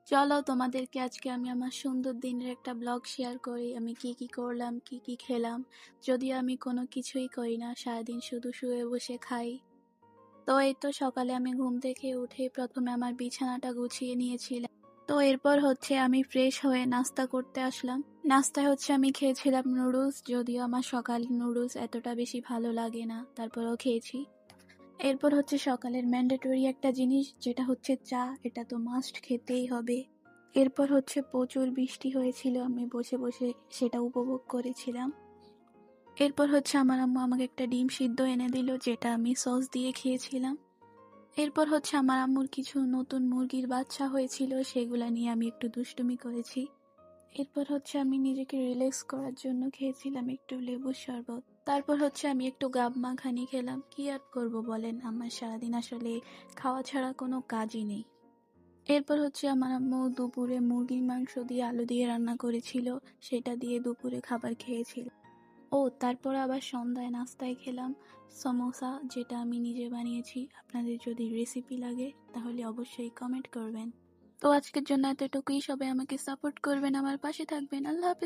চলো তোমাদেরকে আজকে আমি আমার সুন্দর দিনের একটা ব্লগ শেয়ার করি। আমি কি কি করলাম, কি কি খেলাম। যদিও আমি কোনো কিছুই করি না, সারাদিন শুধু শুয়ে বসে খাই। তো এই তো সকালে আমি ঘুম থেকে উঠে প্রথমে আমার বিছানাটা গুছিয়ে নিয়েছিলাম। তো এরপর হচ্ছে আমি ফ্রেশ হয়ে নাস্তা করতে আসলাম। নাস্তায় হচ্ছে আমি খেয়েছিলাম নুডলস, যদিও আমার সকালে নুডলস এতটা বেশি ভালো লাগে না, তারপরেও খেয়েছি। এরপর হচ্ছে সকালের ম্যান্ডেটরি একটা জিনিস, যেটা হচ্ছে চা। এটা তো মাস্ট খেতেই হবে। এরপর হচ্ছে প্রচুর বৃষ্টি হয়েছিল, আমি বসে বসে সেটা উপভোগ করেছিলাম। এরপর হচ্ছে আমার আম্মু আমাকে একটা ডিম সিদ্ধ এনে দিল, যেটা আমি সস দিয়ে খেয়েছিলাম। এরপর হচ্ছে আমার আম্মুর কিছু নতুন মুরগির বাচ্চা হয়েছিল, সেগুলা নিয়ে আমি একটু দুষ্টুমি করেছি। এরপর হচ্ছে আমি নিজেকে রিল্যাক্স করার জন্য খেয়েছিলাম একটু লেবুর শরবত। তারপর হচ্ছে আমি একটু গাব মাখানি খেলাম। কি আর করবো বলেন, আমার সারাদিন আসলে খাওয়া ছাড়া কোনো কাজই নেই। এরপর হচ্ছে আমার আম্মু দুপুরে মুরগির মাংস দিয়ে আলু দিয়ে রান্না করেছিল, সেটা দিয়ে দুপুরে খাবার খেয়েছিল। ও তারপর আবার সন্ধ্যায় নাস্তায় খেলাম সমোসা, যেটা আমি নিজে বানিয়েছি। আপনাদের যদি রেসিপি লাগে তাহলে অবশ্যই কমেন্ট করবেন। তো আজকের জন্য এতটুকুই। সবাই আমাকে সাপোর্ট করবেন, আমার পাশে থাকবেন। আল্লাহ হাফেজ।